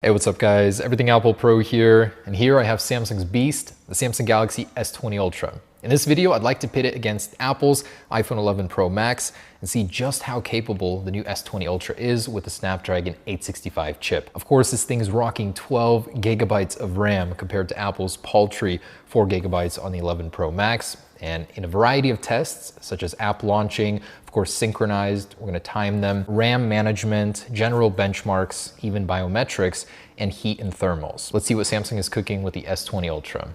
Hey, what's up guys? Everything Apple Pro here, and here I have Samsung's beast, the Samsung Galaxy S20 Ultra. In this video, I'd like to pit it against Apple's iPhone 11 Pro Max and see just how capable the new S20 Ultra is with the Snapdragon 865 chip. Of course, this thing is rocking 12 gigabytes of RAM compared to Apple's paltry 4 gigabytes on the 11 Pro Max. And in a variety of tests, such as app launching, of course synchronized, we're gonna time them, RAM management, general benchmarks, even biometrics, and heat and thermals. Let's see what Samsung is cooking with the S20 Ultra.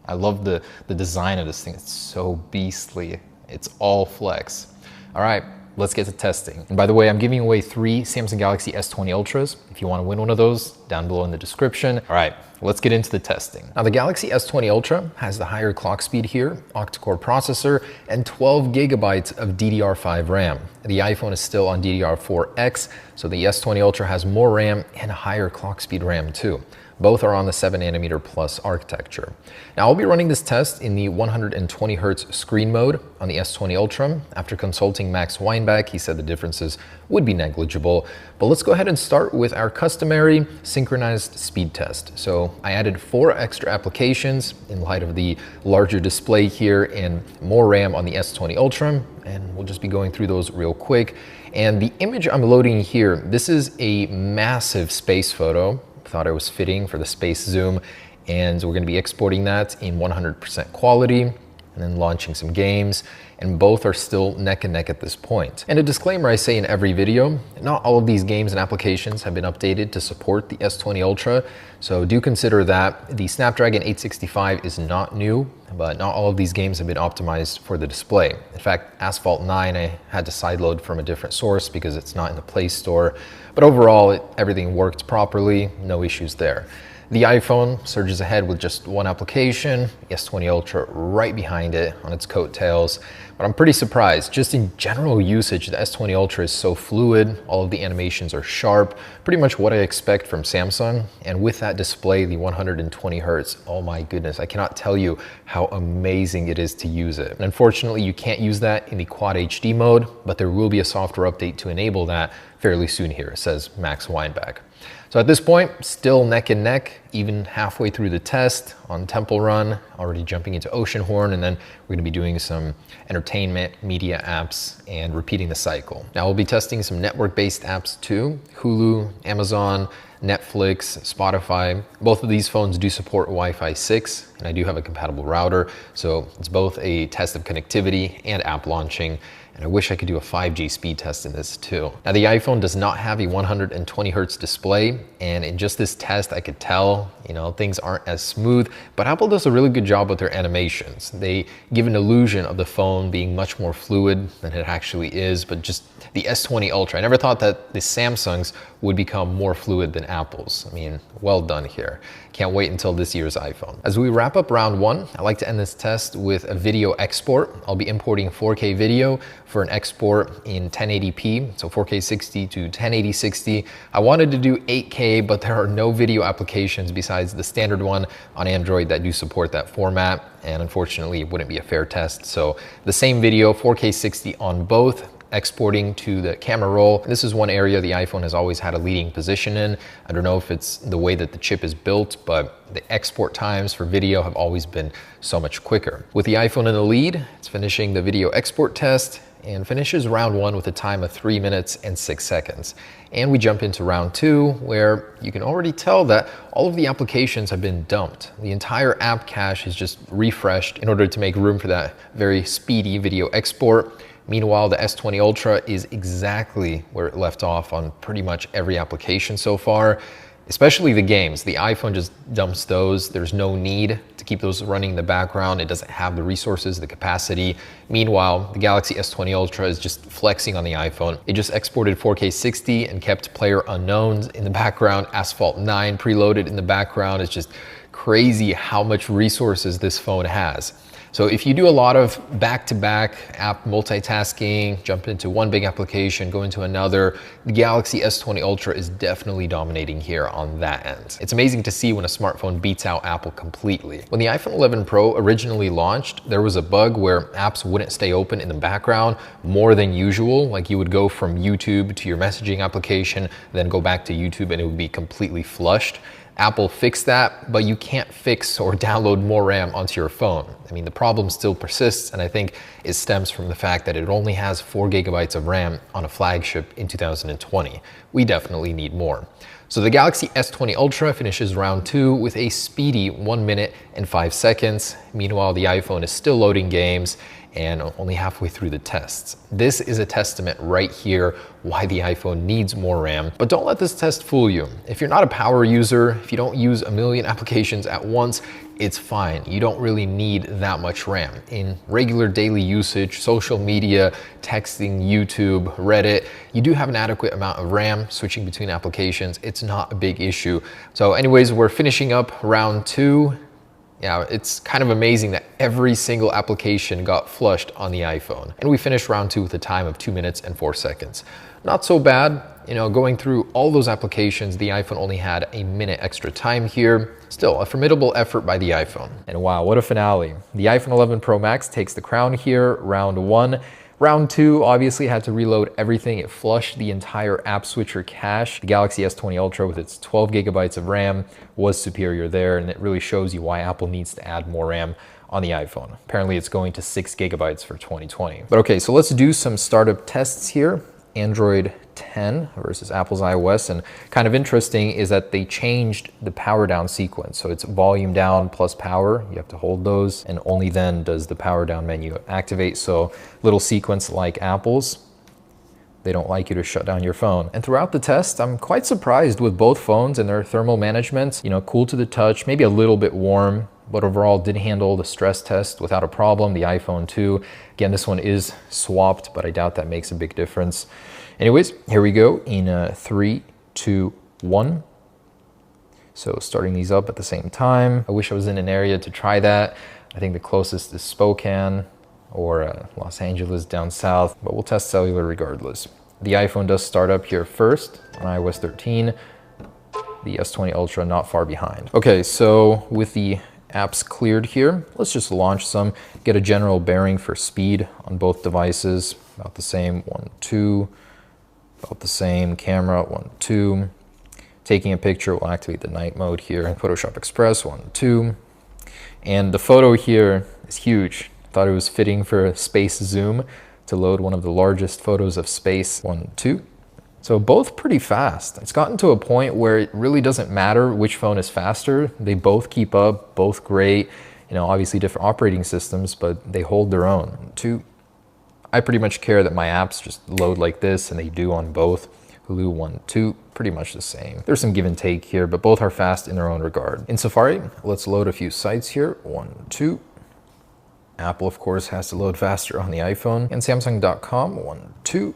I love the design of this thing. It's so beastly. It's all flex. All right, let's get to testing. And by the way, I'm giving away 3 Samsung Galaxy S20 Ultras. If you want to win one of those, down below in the description. All right, let's get into the testing. Now, the Galaxy S20 Ultra has the higher clock speed here, octa-core processor, and 12 gigabytes of DDR5 RAM. The iPhone is still on DDR4X, so the S20 Ultra has more RAM and a higher clock speed RAM too. Both are on the 7nm plus architecture. Now, I'll be running this test in the 120 Hz screen mode on the S20 Ultra. After consulting Max Weinbach, he said the differences would be negligible. But let's go ahead and start with our customary synchronized speed test. So I added 4 extra applications in light of the larger display here and more RAM on the S20 Ultra. And we'll just be going through those real quick. And the image I'm loading here, this is a massive space photo. Thought it was fitting for the space zoom, and we're going to be exporting that in 100% quality and then launching some games, and both are still neck and neck at this point. And a disclaimer I say in every video, not all of these games and applications have been updated to support the S20 Ultra, so do consider that. The Snapdragon 865 is not new, but not all of these games have been optimized for the display. In fact, Asphalt 9 I had to sideload from a different source because it's not in the Play Store. But overall, everything worked properly, no issues there. The iPhone surges ahead with just one application, S20 Ultra right behind it on its coattails. But I'm pretty surprised. Just in general usage, the S20 Ultra is so fluid, all of the animations are sharp, pretty much what I expect from Samsung. And with that display, the 120 Hz, oh my goodness, I cannot tell you how amazing it is to use it. And unfortunately, you can't use that in the Quad HD mode, but there will be a software update to enable that fairly soon here, says Max Weinbach. So at this point, still neck and neck, even halfway through the test on Temple Run, already jumping into Oceanhorn, and then we're gonna be doing some entertainment, media apps, and repeating the cycle. Now we'll be testing some network-based apps too, Hulu, Amazon, Netflix, Spotify. Both of these phones do support Wi-Fi 6, and I do have a compatible router, so it's both a test of connectivity and app launching. And I wish I could do a 5G speed test in this too. Now, the iPhone does not have a 120 Hz display, and in just this test, I could tell, things aren't as smooth, but Apple does a really good job with their animations. They give an illusion of the phone being much more fluid than it actually is, but just the S20 Ultra, I never thought that the Samsungs would become more fluid than Apple's. I mean, well done here. Can't wait until this year's iPhone. As we wrap up round 1, I like to end this test with a video export. I'll be importing 4K video for an export in 1080p, so 4K 60 to 1080 60. I wanted to do 8K, but there are no video applications besides the standard one on Android that do support that format, and unfortunately it wouldn't be a fair test. So the same video, 4K 60 on both, exporting to the camera roll. This is one area the iPhone has always had a leading position in. I don't know if it's the way that the chip is built, but the export times for video have always been so much quicker. With the iPhone in the lead, it's finishing the video export test and finishes round 1 with a time of 3 minutes and 6 seconds. And we jump into round 2, where you can already tell that all of the applications have been dumped. The entire app cache is just refreshed in order to make room for that very speedy video export. Meanwhile, the S20 Ultra is exactly where it left off on pretty much every application so far, especially the games. The iPhone just dumps those. There's no need to keep those running in the background. It doesn't have the resources, the capacity. Meanwhile, the Galaxy S20 Ultra is just flexing on the iPhone. It just exported 4K 60 and kept Player Unknowns in the background, Asphalt 9 preloaded in the background. It's just crazy how much resources this phone has. So if you do a lot of back-to-back app multitasking, jump into one big application, go into another, the Galaxy S20 Ultra is definitely dominating here on that end. It's amazing to see when a smartphone beats out Apple completely. When the iPhone 11 Pro originally launched, there was a bug where apps wouldn't stay open in the background more than usual. Like you would go from YouTube to your messaging application, then go back to YouTube and it would be completely flushed. Apple fixed that, but you can't fix or download more RAM onto your phone. I mean, the problem still persists, and I think it stems from the fact that it only has 4 gigabytes of RAM on a flagship in 2020. We definitely need more. So the Galaxy S20 Ultra finishes round 2 with a speedy 1 minute and 5 seconds. Meanwhile, the iPhone is still loading games and only halfway through the tests. This is a testament right here why the iPhone needs more RAM. But don't let this test fool you. If you're not a power user, if you don't use a million applications at once, it's fine. You don't really need that much RAM. In regular daily usage, social media, texting, YouTube, Reddit, you do have an adequate amount of RAM. Switching between applications, it's not a big issue. So anyways, we're finishing up round 2. Yeah, it's kind of amazing that every single application got flushed on the iPhone. And we finished round 2 with a time of 2 minutes and 4 seconds. Not so bad. You know, going through all those applications, the iPhone only had a minute extra time here. Still, a formidable effort by the iPhone. And wow, what a finale. The iPhone 11 Pro Max takes the crown here, round 1. Round 2 obviously had to reload everything. It flushed the entire app switcher cache. The Galaxy S20 Ultra with its 12 gigabytes of RAM was superior there, and it really shows you why Apple needs to add more RAM on the iPhone. Apparently it's going to 6 gigabytes for 2020. But okay, so let's do some startup tests here. Android 10 versus Apple's iOS, and kind of interesting is that they changed the power down sequence. So it's volume down plus power. You have to hold those, and only then does the power down menu activate. So little sequence like Apple's. They don't like you to shut down your phone. And throughout the test, I'm quite surprised with both phones and their thermal management. You know, cool to the touch, maybe a little bit warm, but overall did handle the stress test without a problem. The iPhone too. Again, this one is swapped, but I doubt that makes a big difference. Anyways, here we go in 3, 2, 1. So starting these up at the same time. I wish I was in an area to try that. I think the closest is Spokane or Los Angeles down south, but we'll test cellular regardless. The iPhone does start up here first on iOS 13. The S20 Ultra not far behind. Okay, so with the apps cleared here, let's just launch some, get a general bearing for speed on both devices. About the same, 1, 2, about the same. Camera, 1, 2. Taking a picture will activate the night mode here. Photoshop Express, 1, 2. And the photo here is huge. Thought it was fitting for space zoom to load one of the largest photos of space, 1, 2. So both pretty fast. It's gotten to a point where it really doesn't matter which phone is faster. They both keep up, both great. You know, obviously different operating systems, but they hold their own. 2. I pretty much care that my apps just load like this, and they do on both. Hulu, 1, 2, pretty much the same. There's some give and take here, but both are fast in their own regard. In Safari, let's load a few sites here. 1, 2. Apple, of course, has to load faster on the iPhone. And Samsung.com, 1, 2.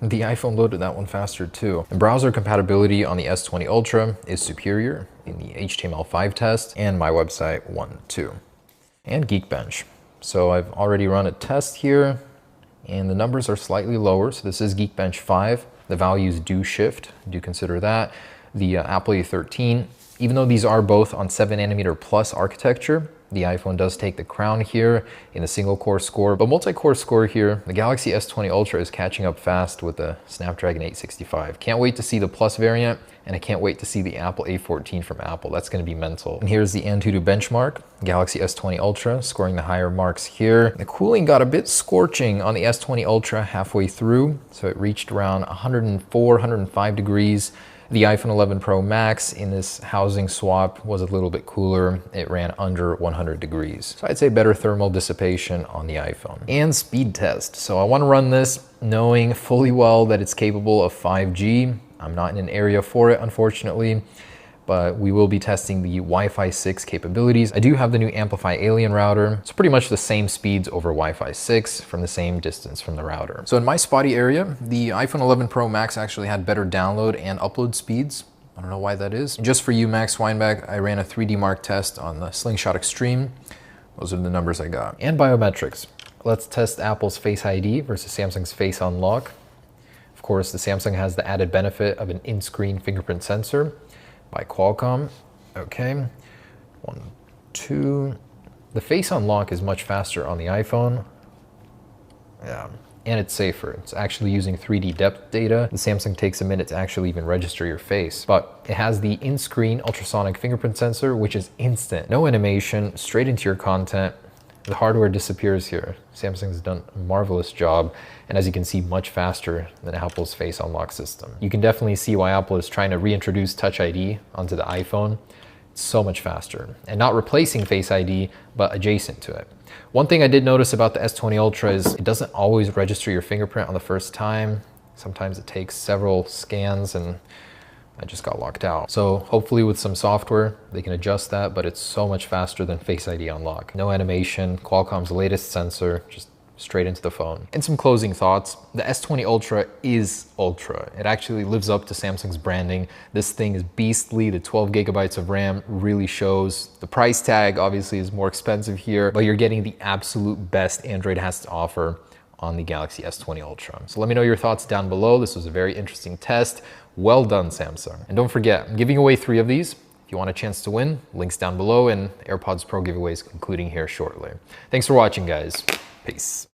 The iPhone loaded that one faster too. And browser compatibility on the S20 Ultra is superior in the HTML5 test, and my website, 1, 2. And Geekbench. So I've already run a test here, and the numbers are slightly lower. So this is Geekbench 5. The values do shift, do consider that. The Apple A13, even though these are both on 7nm plus architecture, the iPhone does take the crown here in the single core score, but multi-core score here, the Galaxy S20 Ultra is catching up fast with the Snapdragon 865. Can't wait to see the Plus variant, and I can't wait to see the Apple A14 from Apple. That's gonna be mental. And here's the Antutu benchmark, Galaxy S20 Ultra scoring the higher marks here. The cooling got a bit scorching on the S20 Ultra halfway through, so it reached around 104, 105 degrees. The iPhone 11 Pro Max in this housing swap was a little bit cooler. It ran under 100 degrees. So I'd say better thermal dissipation on the iPhone. And speed test. So I want to run this knowing fully well that it's capable of 5G. I'm not in an area for it, unfortunately, but we will be testing the Wi-Fi 6 capabilities. I do have the new Amplify Alien router. It's pretty much the same speeds over Wi-Fi 6 from the same distance from the router. So in my spotty area, the iPhone 11 Pro Max actually had better download and upload speeds. I don't know why that is. Just for you, Max Weinbach, I ran a 3D Mark test on the Slingshot Extreme. Those are the numbers I got. And biometrics. Let's test Apple's Face ID versus Samsung's Face Unlock. Of course, the Samsung has the added benefit of an in-screen fingerprint sensor by Qualcomm. Okay, 1, 2. The Face Unlock is much faster on the iPhone. Yeah, and it's safer. It's actually using 3D depth data. The Samsung takes a minute to actually even register your face, but it has the in-screen ultrasonic fingerprint sensor, which is instant. No animation, straight into your content. The hardware disappears here. Samsung's done a marvelous job, and as you can see, much faster than Apple's Face Unlock system. You can definitely see why Apple is trying to reintroduce Touch ID onto the iPhone. It's so much faster, and not replacing Face ID, but adjacent to it. One thing I did notice about the S20 Ultra is it doesn't always register your fingerprint on the first time. Sometimes it takes several scans, and I just got locked out. So hopefully with some software, they can adjust that, but it's so much faster than Face ID Unlock. No animation, Qualcomm's latest sensor, just straight into the phone. And some closing thoughts. The S20 Ultra is Ultra. It actually lives up to Samsung's branding. This thing is beastly. The 12 gigabytes of RAM really shows. The price tag obviously is more expensive here, but you're getting the absolute best Android has to offer on the Galaxy S20 Ultra. So let me know your thoughts down below. This was a very interesting test. Well done, Samsung. And don't forget, I'm giving away 3 of these. If you want a chance to win, links down below, and AirPods Pro giveaways concluding here shortly. Thanks for watching, guys. Peace.